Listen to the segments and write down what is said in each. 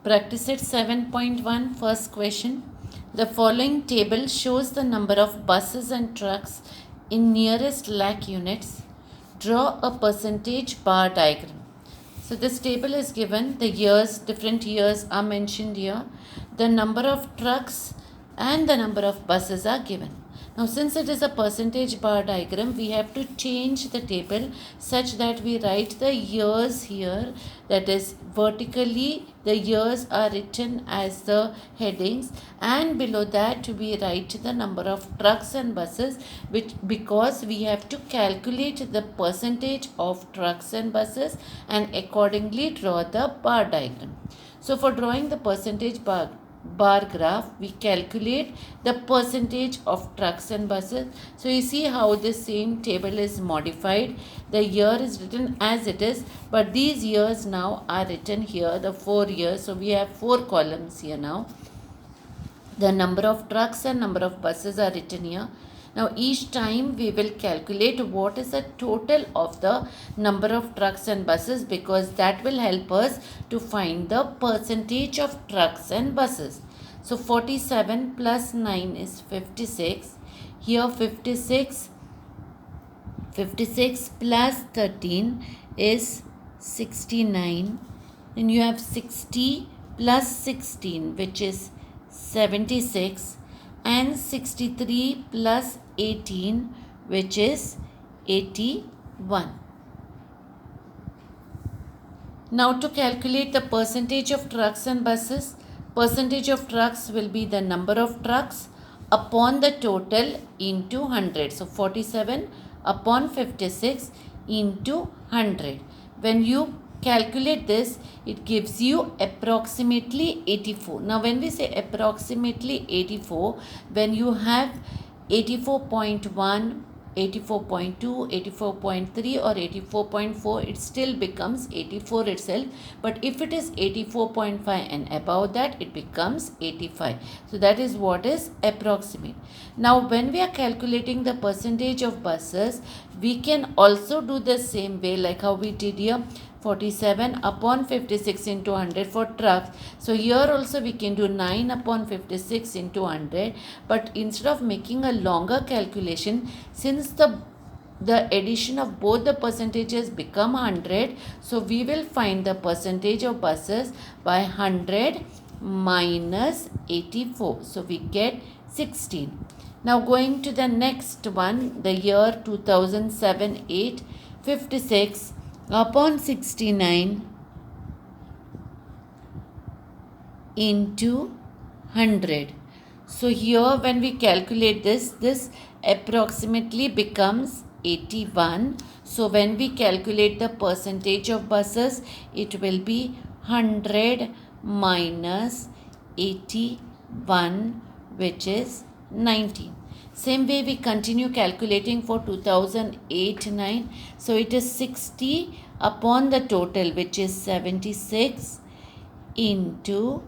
Practice at 7.1. First question. The following table shows the number of buses and trucks in nearest lakh units. Draw a percentage bar diagram. So this table is given. The years, different years are mentioned here. The number of trucks and the number of buses are given. Now since it is a percentage bar diagram, we have to change the table such that we write the years here, that is vertically the years are written as the headings, and below that we write the number of trucks and buses, which because we have to calculate the percentage of trucks and buses and accordingly draw the bar diagram. So for drawing the percentage bar graph, we calculate the percentage of trucks and buses. So you see how this same table is modified. The year is written as it is, but these years now are written here, the 4 years. So we have 4 columns here now. The number of trucks and number of buses are written here. Now each time we will calculate what is the total of the number of trucks and buses, because that will help us to find the percentage of trucks and buses. So 47 plus 9 is 56. Here 56 plus 13 is 69. Then you have 60 plus 16, which is 76, and 63 plus 18, which is 81. Now to calculate the percentage of trucks and buses, percentage of trucks will be the number of trucks upon the total into 100. So 47 upon 56 into 100. When you calculate this, it gives you approximately 84. Now when we say approximately 84, when you have 84.1, 84.2, 84.3 or 84.4, it still becomes 84 itself. But if it is 84.5 and above that, it becomes 85. So that is what is approximate. Now when we are calculating the percentage of buses, we can also do the same way like how we did here. 47 upon 56 into 100 for trucks. So here also we can do 9 upon 56 into 100. But instead of making a longer calculation, since the addition of both the percentages become 100, so we will find the percentage of buses by 100 minus 84. So we get 16. Now going to the next one, the year 2007-8, 56 upon 69 into 100. So here when we calculate this approximately becomes 81. So when we calculate the percentage of buses, it will be 100 minus 81, which is 19. Same way we continue calculating for 2008-9. So it is 60 upon the total, which is 76 into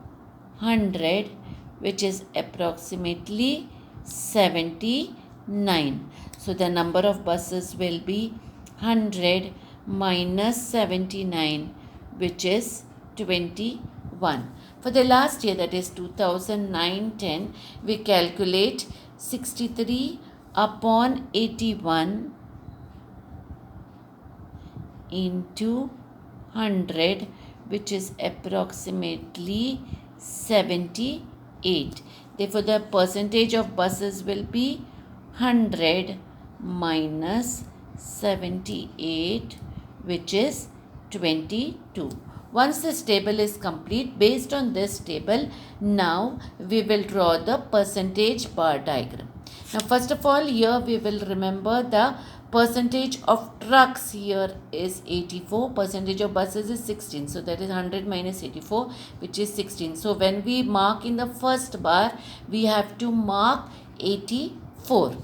100, which is approximately 79. So the number of buses will be 100 minus 79, which is 21. For the last year, that is 2009-10, we calculate 63 upon 81 into 100, which is approximately 78. Therefore, the percentage of buses will be 100 minus 78, which is 22. Once this table is complete, based on this table, now we will draw the percentage bar diagram. Now first of all, here we will remember the percentage of trucks here is 84, percentage of buses is 16. So that is 100 minus 84, which is 16. So when we mark in the first bar, we have to mark 84.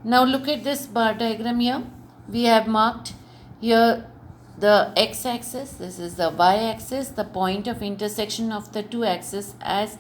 Now look at this bar diagram here. We have marked here the x-axis, this is the y-axis, the point of intersection of the two axes as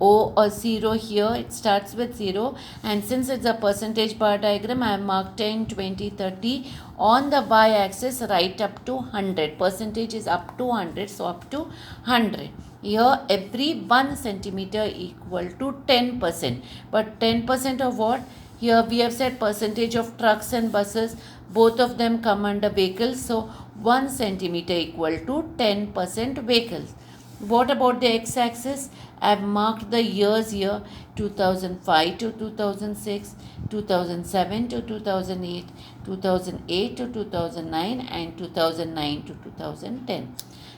O or 0 here, it starts with 0, and since it's a percentage bar diagram, I have marked 10, 20, 30 on the y-axis right up to 100. Percentage is up to 100, so up to 100. Here every 1 centimeter equal to 10%. But 10% of what? Here we have said percentage of trucks and buses. Both of them come under vehicles. So 1 centimeter equal to 10% vehicles. What about the x-axis? I have marked the years here: 2005 to 2006, 2007 to 2008, 2008 to 2009, and 2009 to 2010.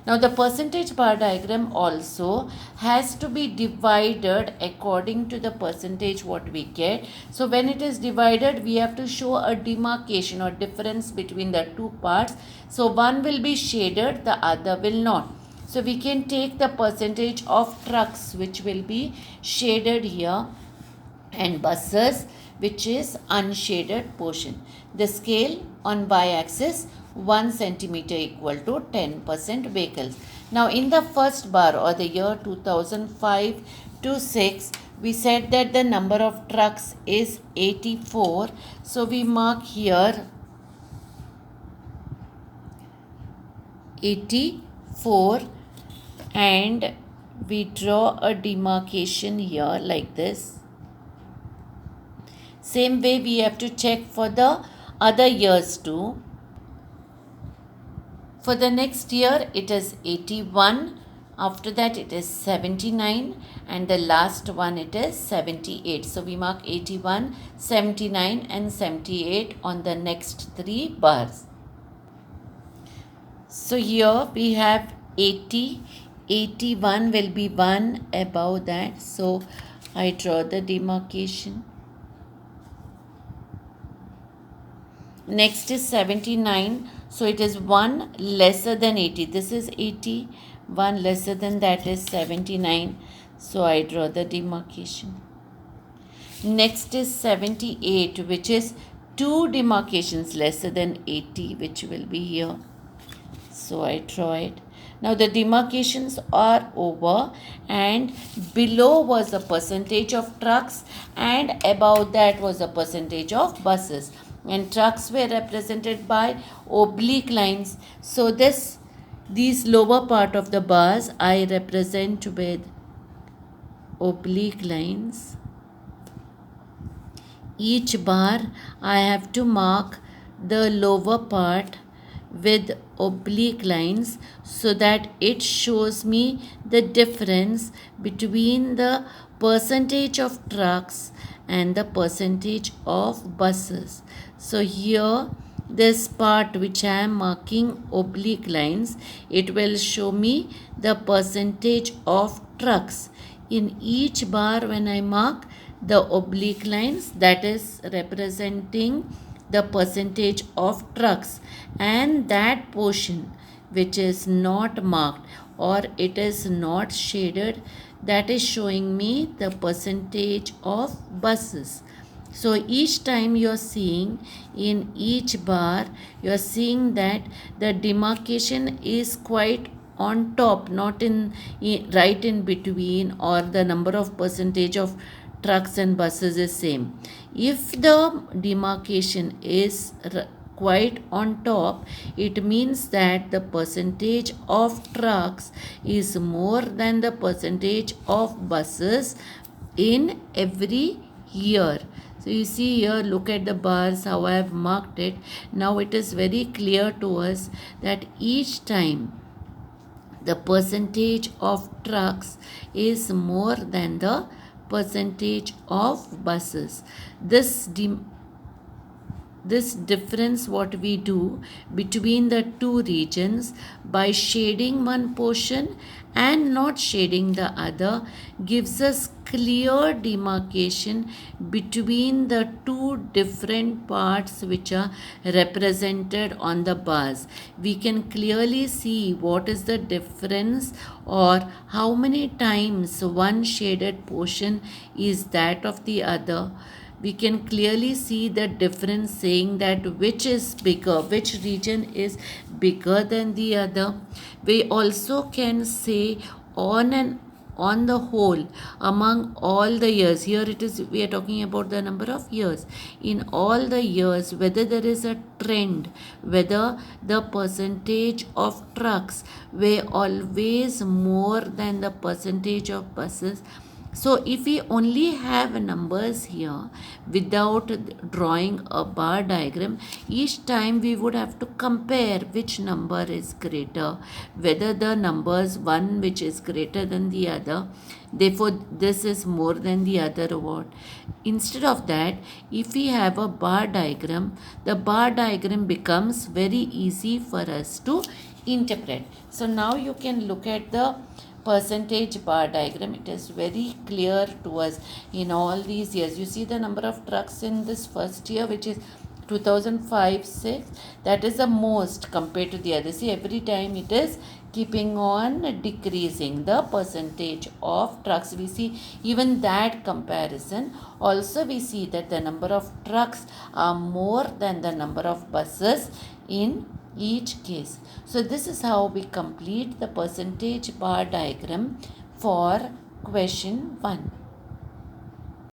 Now the percentage bar diagram also has to be divided according to the percentage what we get. So when it is divided, we have to show a demarcation or difference between the two parts. So one will be shaded, the other will not. So we can take the percentage of trucks, which will be shaded here, and buses, which is unshaded portion. The scale on y-axis, 1 centimeter equal to 10% vehicles. Now in the first bar, or the year 2005 to 6, we said that the number of trucks is 84. So we mark here 84, and we draw a demarcation here like this. Same way we have to check for the other years too. For the next year it is 81, after that it is 79, and the last one it is 78. So we mark 81, 79 and 78 on the next 3 bars. So here we have 80, 81 will be 1 above that. So I draw the demarcation. Next is 79. So it is 1 lesser than 80. This is 80. 1 lesser than that is 79. So I draw the demarcation. Next is 78, which is 2 demarcations lesser than 80, which will be here. So I draw it. Now the demarcations are over, and below was the percentage of trucks, and above that was the percentage of buses. And trucks were represented by oblique lines. So these lower part of the bars I represent with oblique lines. Each bar I have to mark the lower part with oblique lines, so that it shows me the difference between the percentage of trucks and the percentage of buses. So here, this part which I am marking oblique lines, it will show me the percentage of trucks. In each bar when I mark the oblique lines, that is representing the percentage of trucks, and that portion which is not marked or it is not shaded, that is showing me the percentage of buses. So each time you are seeing in each bar, you are seeing that the demarcation is quite on top, not right in between, or the number of percentage of trucks and buses is same. If the demarcation is quite on top, it means that the percentage of trucks is more than the percentage of buses in every year. So you see here, look at the bars, how I have marked it. Now it is very clear to us that each time the percentage of trucks is more than the percentage of buses. This difference what we do between the two regions by shading one portion and not shading the other gives us clear demarcation between the two different parts which are represented on the bars. We can clearly see what is the difference, or how many times one shaded portion is that of the other. We can clearly see the difference, saying that which is bigger, which region is bigger than the other. We also can say on an on the whole among all the years, here it is, we are talking about the number of years, in all the years, whether there is a trend, whether the percentage of trucks were always more than the percentage of buses. So if we only have numbers here without drawing a bar diagram, each time we would have to compare which number is greater, whether the numbers one which is greater than the other, therefore this is more than the other or what. Instead of that, if we have a bar diagram, the bar diagram becomes very easy for us to interpret. So now you can look at the percentage bar diagram. It is very clear to us in all these years. You see the number of trucks in this first year, which is 2005-6, that is the most compared to the other. See, every time it is keeping on decreasing the percentage of trucks. We see even that comparison. Also we see that the number of trucks are more than the number of buses in each case. So this is how we complete the percentage bar diagram for question 1.